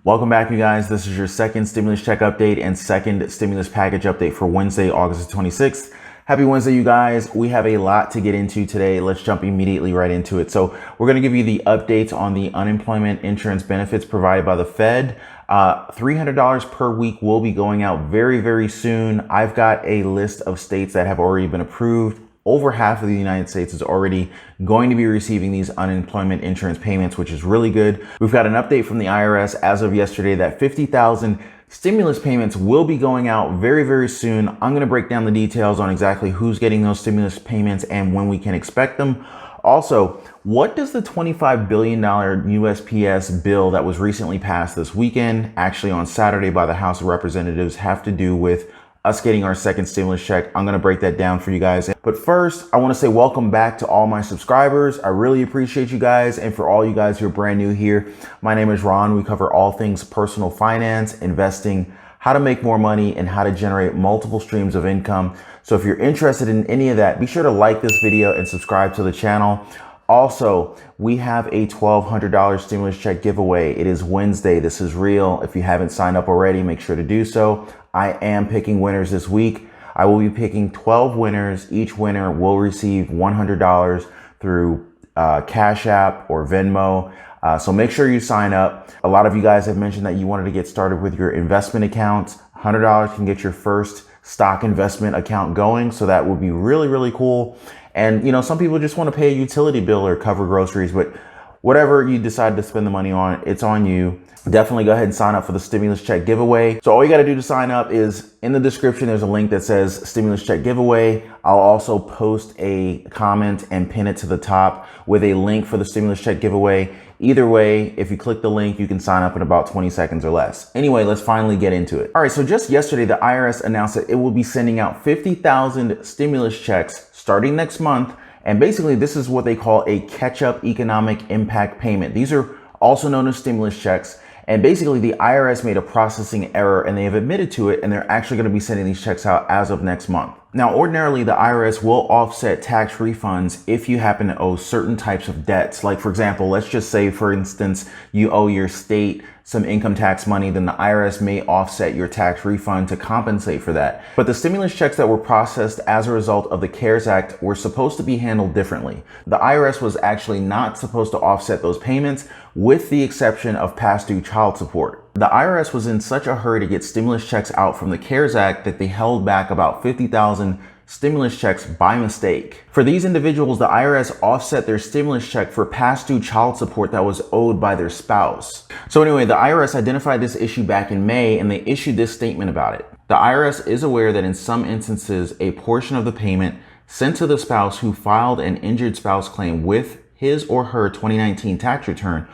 Welcome back, you guys. This is your second stimulus check update and second stimulus package update for Wednesday, August 26th. Happy Wednesday, you guys. We have a lot to get into today. Let's jump immediately right into it. So we're going to give you the updates on the unemployment insurance benefits provided by the Fed. $300 per week will be going out very, very soon. I've got a list of states that have already been approved. Over half of the United States is already going to be receiving these unemployment insurance payments, which is really good. We've got an update from the IRS as of yesterday that 50,000 stimulus payments will be going out very, very soon. I'm going to break down the details on exactly who's getting those stimulus payments and when we can expect them. Also, what does the $25 billion USPS bill that was recently passed this weekend, actually on Saturday by the House of Representatives, have to do with us getting our second stimulus check? I'm going to break that down for you guys. But first, I want to say welcome back to all my subscribers. I really appreciate you guys. And for all you guys who are brand new here, my name is Ron. We cover all things personal finance, investing, how to make more money, and how to generate multiple streams of income. So if you're interested in any of that, be sure to like this video and subscribe to the channel. Also, we have a $1,200 stimulus check giveaway. It is Wednesday. This is real. If you haven't signed up already, make sure to do so. I am picking winners this week. I will be picking 12 winners. Each winner will receive $100 through Cash App or Venmo. So make sure you sign up. A lot of you guys have mentioned that you wanted to get started with your investment accounts. $100 can get your first stock investment account going. So that would be really, really cool. And, you know, some people just want to pay a utility bill or cover groceries, but whatever you decide to spend the money on, it's on you. Definitely go ahead and sign up for the stimulus check giveaway. So all you got to do to sign up is in the description, there's a link that says stimulus check giveaway. I'll also post a comment and pin it to the top with a link for the stimulus check giveaway. Either way, if you click the link, you can sign up in about 20 seconds or less. Anyway, let's finally get into it. All right, so just yesterday, the IRS announced that it will be sending out 50,000 stimulus checks starting next month. And basically, this is what they call a catch-up economic impact payment. These are also known as stimulus checks. And basically, the IRS made a processing error and they have admitted to it, and they're actually going to be sending these checks out as of next month. Now, ordinarily, the IRS will offset tax refunds if you happen to owe certain types of debts. Like, for example, let's just say, for instance, you owe your state some income tax money, then the IRS may offset your tax refund to compensate for that. But the stimulus checks that were processed as a result of the CARES Act were supposed to be handled differently. The IRS was actually not supposed to offset those payments, with the exception of past due child support. The IRS was in such a hurry to get stimulus checks out from the CARES Act that they held back about 50,000 stimulus checks by mistake. For these individuals, the IRS offset their stimulus check for past due child support that was owed by their spouse. So anyway, the IRS identified this issue back in May and they issued this statement about it. The IRS is aware that in some instances, a portion of the payment sent to the spouse who filed an injured spouse claim with his or her 2019 tax return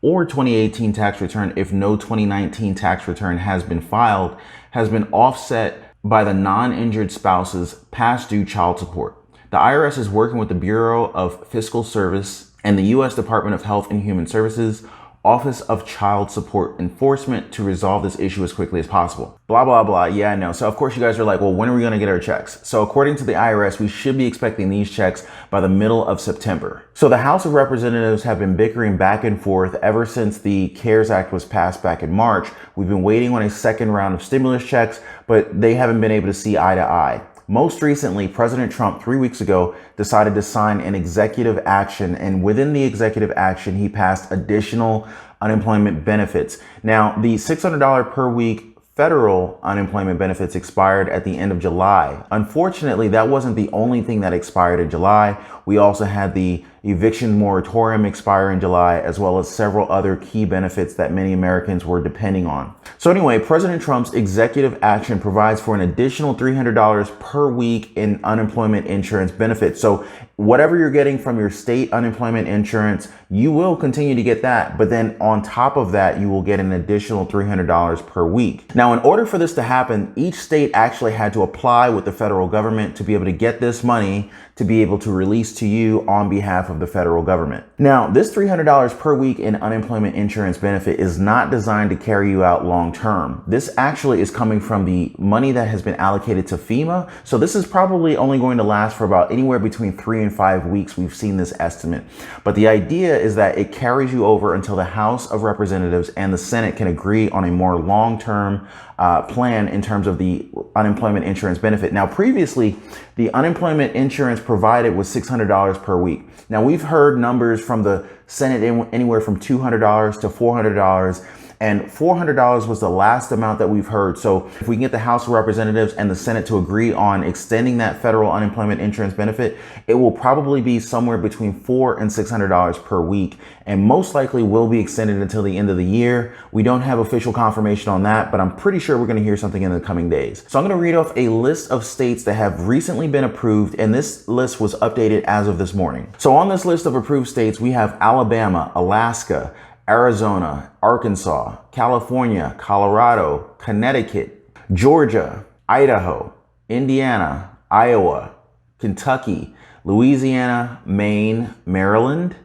or 2018 tax return, if no 2019 tax return has been filed, has been offset by the non-injured spouse's past due child support. The IRS is working with the Bureau of Fiscal Service and the U.S. Department of Health and Human Services Office of Child Support Enforcement to resolve this issue as quickly as possible. Blah, blah, blah. Yeah, I know. So of course you guys are like, well, when are we going to get our checks? So according to the IRS, we should be expecting these checks by the middle of September. So the House of Representatives have been bickering back and forth ever since the CARES Act was passed back in March. We've been waiting on a second round of stimulus checks, but they haven't been able to see eye to eye. Most recently, President Trump 3 weeks ago decided to sign an executive action, and within the executive action, he passed additional unemployment benefits. Now, the $600 per week federal unemployment benefits expired at the end of July. Unfortunately, that wasn't the only thing that expired in July. We also had the eviction moratorium expire in July, as well as several other key benefits that many Americans were depending on. So anyway, President Trump's executive action provides for an additional $300 per week in unemployment insurance benefits. So whatever you're getting from your state unemployment insurance, you will continue to get that. But then on top of that, you will get an additional $300 per week. Now, in order for this to happen, each state actually had to apply with the federal government to be able to get this money to be able to release to you on behalf of the federal government. Now, this $300 per week in unemployment insurance benefit is not designed to carry you out long term. This actually is coming from the money that has been allocated to FEMA. So this is probably only going to last for about anywhere between 3 and 5 weeks. We've seen this estimate. But the idea is that it carries you over until the House of Representatives and the Senate can agree on a more long-term plan in terms of the unemployment insurance benefit. Now, previously, the unemployment insurance provided was $600 per week. Now, we've heard numbers from the Senate anywhere from $200 to $400. And $400 was the last amount that we've heard. So if we can get the House of Representatives and the Senate to agree on extending that federal unemployment insurance benefit, it will probably be somewhere between $400 and $600 per week, and most likely will be extended until the end of the year. We don't have official confirmation on that, but I'm pretty sure we're going to hear something in the coming days. So I'm going to read off a list of states that have recently been approved, and this list was updated as of this morning. So on this list of approved states, we have Alabama, Alaska, Arizona, Arkansas, California, Colorado, Connecticut, Georgia, Idaho, Indiana, Iowa, Kentucky, Louisiana, Maine, Maryland,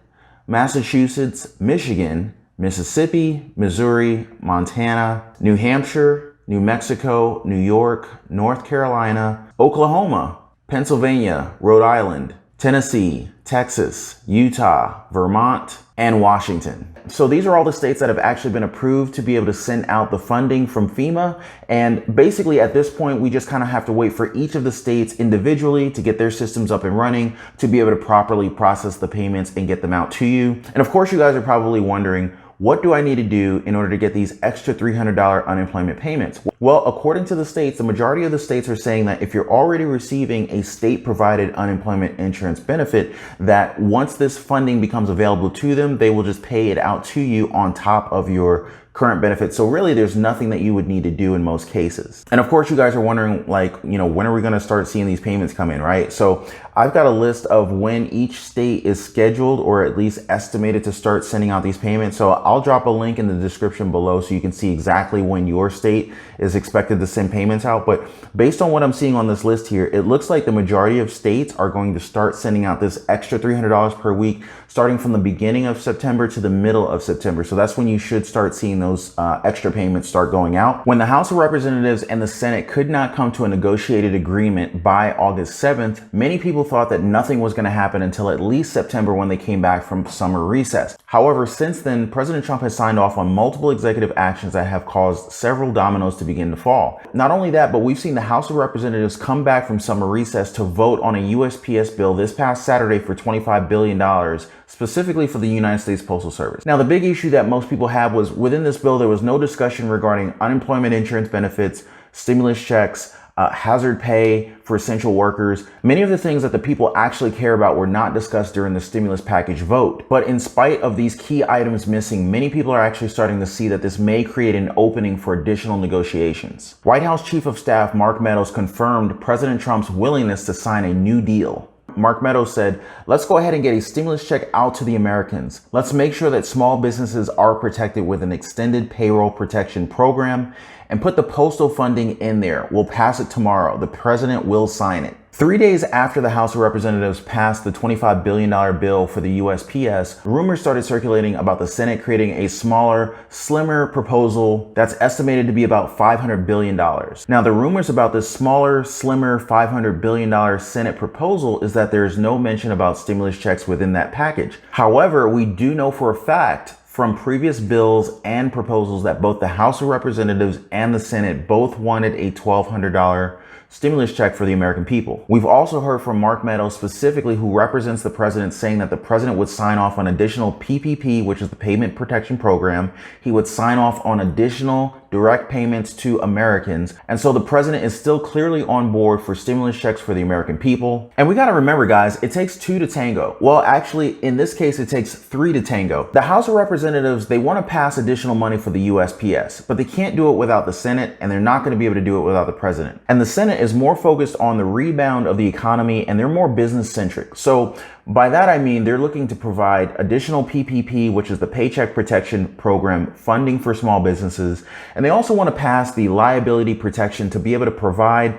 Massachusetts, Michigan, Mississippi, Missouri, Montana, New Hampshire, New Mexico, New York, North Carolina, Oklahoma, Pennsylvania, Rhode Island, Tennessee, Texas, Utah, Vermont, and Washington. So these are all the states that have actually been approved to be able to send out the funding from FEMA. And basically at this point, we just kind of have to wait for each of the states individually to get their systems up and running to be able to properly process the payments and get them out to you. And of course, you guys are probably wondering, what do I need to do in order to get these extra $300 unemployment payments? Well, according to the states, the majority of the states are saying that if you're already receiving a state-provided unemployment insurance benefit, that once this funding becomes available to them, they will just pay it out to you on top of your current benefits. So really there's nothing that you would need to do in most cases. And of course you guys are wondering, like, when are we going to start seeing these payments come in, right? So I've got a list of when each state is scheduled or at least estimated to start sending out these payments. So I'll drop a link in the description below so you can see exactly when your state is expected to send payments out. But based on what I'm seeing on this list here, it looks like the majority of states are going to start sending out this extra $300 per week starting from the beginning of September to the middle of September. So that's when you should start seeing those extra payments start going out. When the House of Representatives and the Senate could not come to a negotiated agreement by August 7th, many people thought that nothing was going to happen until at least September when they came back from summer recess. However, since then, President Trump has signed off on multiple executive actions that have caused several dominoes to begin to fall. Not only that, but we've seen the House of Representatives come back from summer recess to vote on a USPS bill this past Saturday for $25 billion, specifically for the United States Postal Service. Now, the big issue that most people have was within this bill, there was no discussion regarding unemployment insurance benefits, stimulus checks, hazard pay for essential workers. Many of the things that the people actually care about were not discussed during the stimulus package vote. But in spite of these key items missing, many people are actually starting to see that this may create an opening for additional negotiations. White House Chief of Staff Mark Meadows confirmed President Trump's willingness to sign a new deal. Mark Meadows said, "Let's go ahead and get a stimulus check out to the Americans. Let's make sure that small businesses are protected with an extended payroll protection program and put the postal funding in there. We'll pass it tomorrow. The president will sign it." 3 days after the House of Representatives passed the $25 billion bill for the USPS, rumors started circulating about the Senate creating a smaller, slimmer proposal that's estimated to be about $500 billion. Now, the rumors about this smaller, slimmer $500 billion Senate proposal is that there is no mention about stimulus checks within that package. However, we do know for a fact from previous bills and proposals that both the House of Representatives and the Senate both wanted a $1,200 stimulus check for the American people. We've also heard from Mark Meadows specifically, who represents the president, saying that the president would sign off on additional PPP, which is the Payment Protection Program. He would sign off on additional direct payments to Americans. And so the president is still clearly on board for stimulus checks for the American people. And we got to remember, guys, it takes two to tango. Well, actually, in this case, it takes three to tango. The House of Representatives, they want to pass additional money for the USPS, but they can't do it without the Senate, and they're not going to be able to do it without the president. And the Senate is more focused on the rebound of the economy, and they're more business centric. So By that, I mean they're looking to provide additional PPP, which is the Paycheck Protection Program funding for small businesses. And they also want to pass the liability protection to be able to provide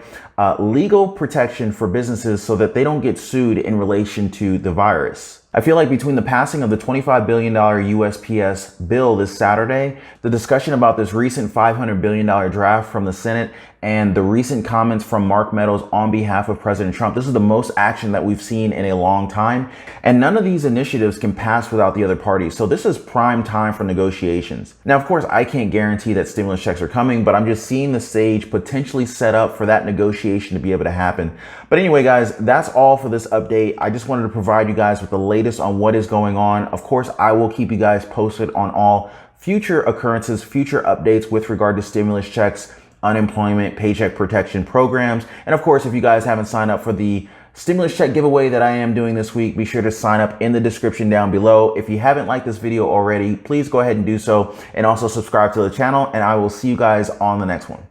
legal protection for businesses so that they don't get sued in relation to the virus. I feel like between the passing of the $25 billion USPS bill this Saturday, the discussion about this recent $500 billion draft from the Senate, and the recent comments from Mark Meadows on behalf of President Trump, this is the most action that we've seen in a long time. And none of these initiatives can pass without the other parties. So this is prime time for negotiations. Now, of course, I can't guarantee that stimulus checks are coming, but I'm just seeing the stage potentially set up for that negotiation to be able to happen. But anyway, guys, that's all for this update. I just wanted to provide you guys with the latest on what is going on. Of course, I will keep you guys posted on all future occurrences, future updates with regard to stimulus checks, unemployment, paycheck protection programs. And of course, if you guys haven't signed up for the stimulus check giveaway that I am doing this week, be sure to sign up in the description down below. If you haven't liked this video already, please go ahead and do so, and also subscribe to the channel, and I will see you guys on the next one.